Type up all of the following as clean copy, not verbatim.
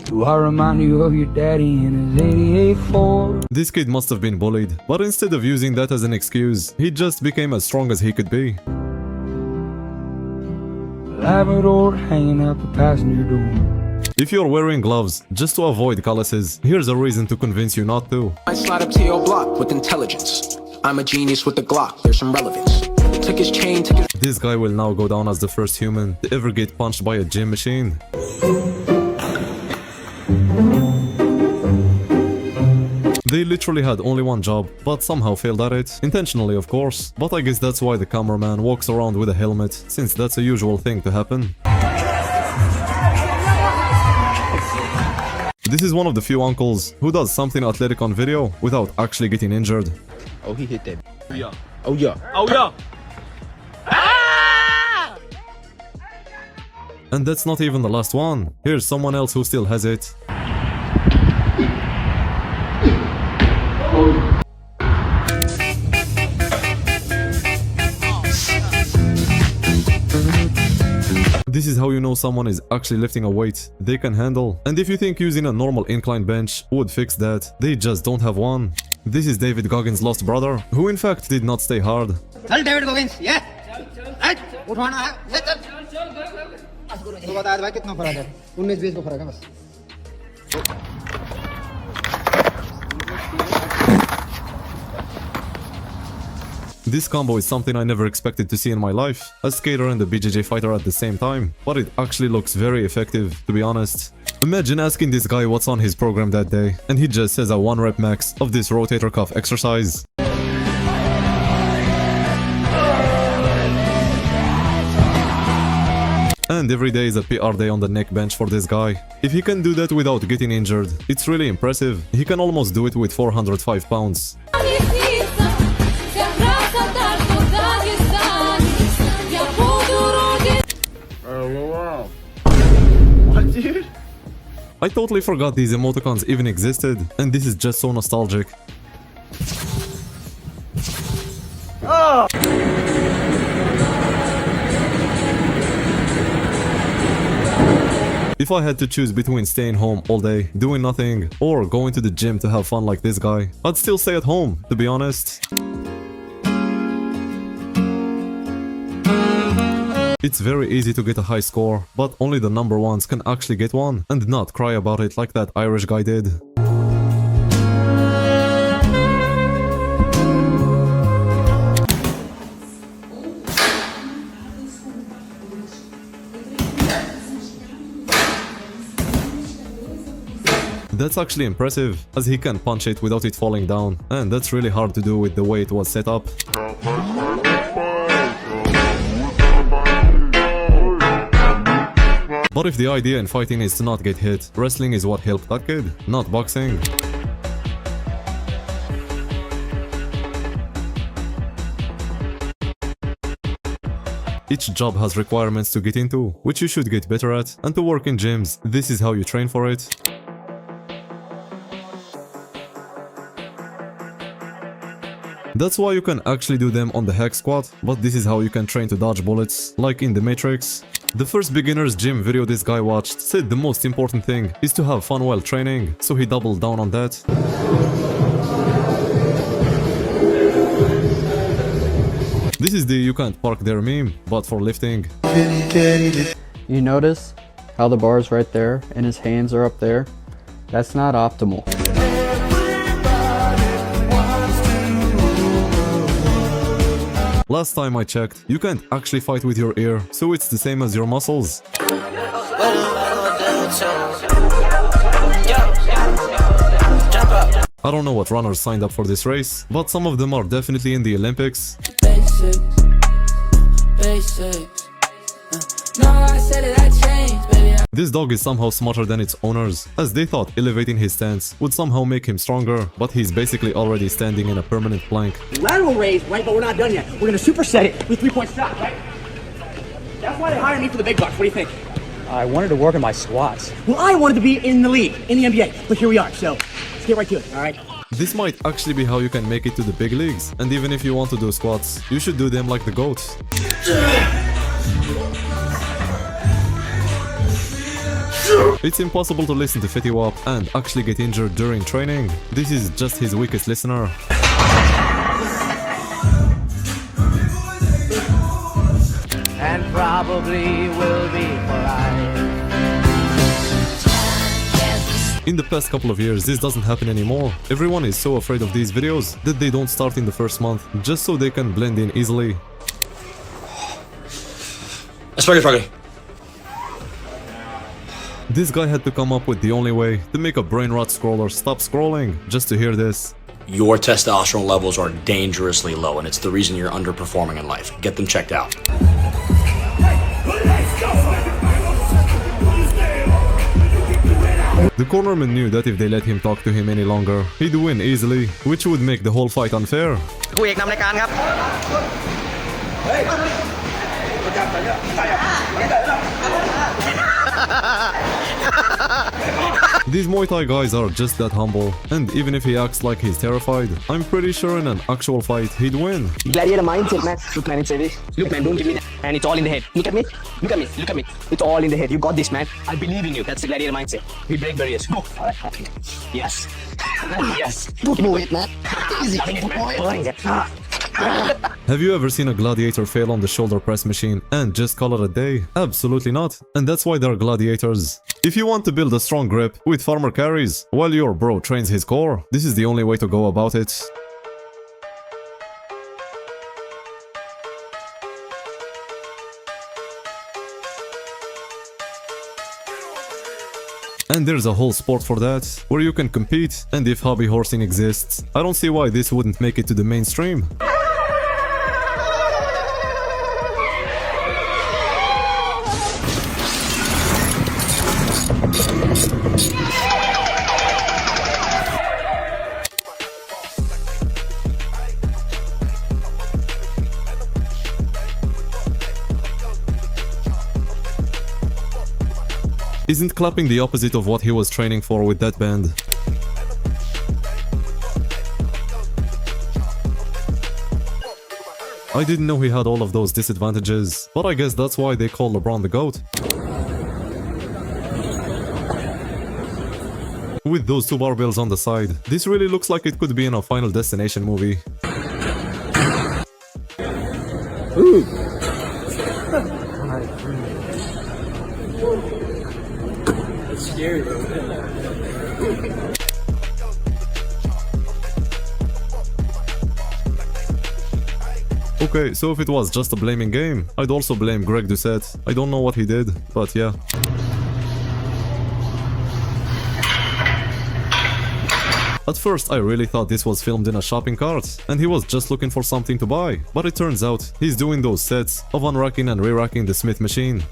Do I remind you of your daddy in his 88 Ford? This kid must have been bullied, but instead of using that as an excuse, he just became as strong as he could be. Labrador hanging out the passenger door. If you're wearing gloves just to avoid calluses, here's a reason to convince you not to. I slide up to your block with intelligence. I'm a genius with the Glock, there's some relevance. Took his chain, took his... This guy will now go down as the first human to ever get punched by a gym machine. They literally had only one job, but somehow failed at it. Intentionally, of course. But I guess that's why the cameraman walks around with a helmet, since that's a usual thing to happen. This is one of the few uncles who does something athletic on video without actually getting injured. Oh, he hit that. Oh yeah. Oh, yeah. Oh yeah. And that's not even the last one. Here's someone else who still has it. This is how you know someone is actually lifting a weight they can handle. And if you think using a normal incline bench would fix that, they just don't have one. This is David Goggins' lost brother, who in fact did not stay hard. चल David Goggins ये उठाना है ये चल तो बता दे भाई कितना फर्क है 19-20 को फर्क है बस This combo is something I never expected to see in my life, a skater and a BJJ fighter at the same time, but it actually looks very effective, to be honest. Imagine asking this guy what's on his program that day, and he just says a 1 rep max of this rotator cuff exercise. And every day is a PR day on the neck bench for this guy. If he can do that without getting injured, it's really impressive. He can almost do it with 405 pounds. Wow. What, dude? I totally forgot these emoticons even existed, and this is just so nostalgic. Oh. If I had to choose between staying home all day, doing nothing, or going to the gym to have fun like this guy, I'd still stay at home, to be honest. It's very easy to get a high score, but only the number ones can actually get one, and not cry about it like that Irish guy did. That's actually impressive, as he can punch it without it falling down, and that's really hard to do with the way it was set up. But if the idea in fighting is to not get hit, wrestling is what helped that kid, not boxing. Each job has requirements to get into, which you should get better at, and to work in gyms, this is how you train for it. That's why you can actually do them on the hack squat, but this is how you can train to dodge bullets, like in The Matrix. The first beginner's gym video this guy watched said the most important thing is to have fun while training, so he doubled down on that. This is the "you can't park there" meme, but for lifting. You notice how the bar's right there and his hands are up there? That's not optimal. Last time I checked, you can't actually fight with your ear, so it's the same as your muscles. I don't know what runners signed up for this race, but some of them are definitely in the Olympics. This dog is somehow smarter than its owners, as they thought elevating his stance would somehow make him stronger, but he's basically already standing in a permanent plank. Lateral raise, right? But we're not done yet. We're gonna superset it with 3-point stop, right? That's why they hired me for the big bucks. What do you think? I wanted to work on my squats. Well, I wanted to be in the league, in the NBA, but here we are. So let's get right to it. All right. This might actually be how you can make it to the big leagues, and even if you want to do squats, you should do them like the GOAT. It's impossible to listen to Fetty and actually get injured during training. This is just his weakest listener. And probably will be for life. In the past couple of years, this doesn't happen anymore. Everyone is so afraid of these videos that they don't start in the first month, just so they can blend in easily. Spaghetti. This guy had to come up with the only way to make a brain rot scroller stop scrolling, just to hear this. Your testosterone levels are dangerously low, and it's the reason you're underperforming in life. Get them checked out. The cornerman knew that if they let him talk to him any longer, he'd win easily, which would make the whole fight unfair. These Muay Thai guys are just that humble, and even if he acts like he's terrified, I'm pretty sure in an actual fight he'd win. Gladiator mindset, man. Look, man, it's heavy. Look, man, don't give me that. And it's all in the head. Look at me. Look at me. Look at me. It's all in the head. You got this, man. I believe in you. That's the gladiator mindset. We break barriers. Go. All right. Yes. Yes. Good move, man. Easy. Have you ever seen a gladiator fail on the shoulder press machine and just call it a day? Absolutely not. And that's why they're gladiators. If you want to build a strong grip with farmer carries while your bro trains his core, this is the only way to go about it. And there's a whole sport for that, where you can compete, and if hobby horsing exists, I don't see why this wouldn't make it to the mainstream. Isn't clapping the opposite of what he was training for with that band? I didn't know he had all of those disadvantages, but I guess that's why they call LeBron the GOAT. With those two barbells on the side, this really looks like it could be in a Final Destination movie. Ooh. It's scary, bro. Okay, so if it was just a blaming game, I'd also blame Greg Doucette. I don't know what he did, but yeah. At first, I really thought this was filmed in a shopping cart, and he was just looking for something to buy. But it turns out, he's doing those sets of unracking and re-racking the Smith machine.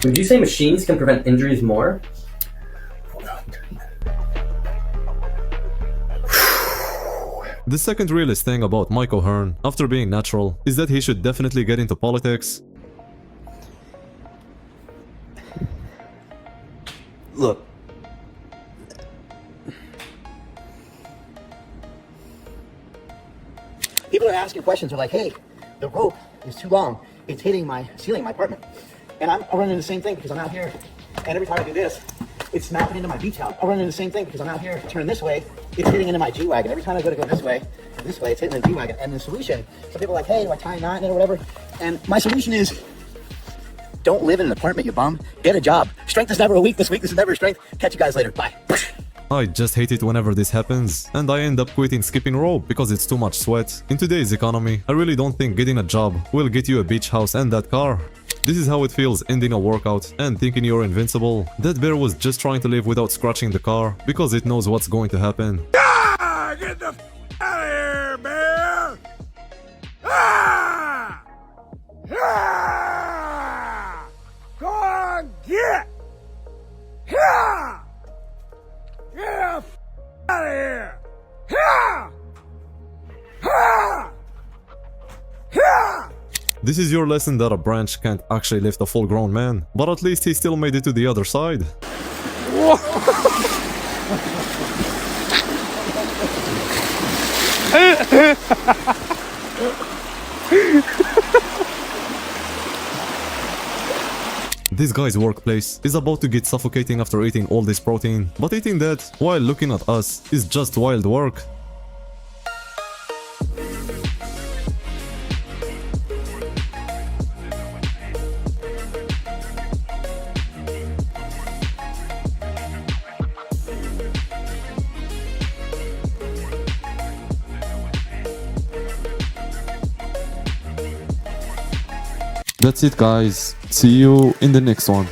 Would you say machines can prevent injuries more? The second realest thing about Mike O'Hearn, after being natural, is that he should definitely get into politics. Look. People are asking questions. They're like, hey, the rope is too long. It's hitting my ceiling, my apartment. And I'm running the same thing because I'm out here. And every time I do this, it's snapping into my beach house. I'm running the same thing because I'm out here turning this way. It's hitting into my G-Wagon. Every time I go this way, it's hitting the G-Wagon. And the solution, some people are like, hey, do I tie a knot in it or whatever? And my solution is, don't live in an apartment, you bum. Get a job. Strength is never a weakness. Weakness is never a strength. Catch you guys later. Bye. I just hate it whenever this happens, and I end up quitting skipping rope because it's too much sweat. In today's economy, I really don't think getting a job will get you a beach house and that car. This is how it feels ending a workout and thinking you're invincible. That bear was just trying to live without scratching the car because it knows what's going to happen. Ah! Get the f out of here, bear! Ah! Ah! Go on, get! Ah! Get the f out of here! Ah! Ah! Ah! This is your lesson that a branch can't actually lift a full-grown man, but at least he still made it to the other side. This guy's workplace is about to get suffocating after eating all this protein, but eating that while looking at us is just wild work. That's it guys, see you in the next one.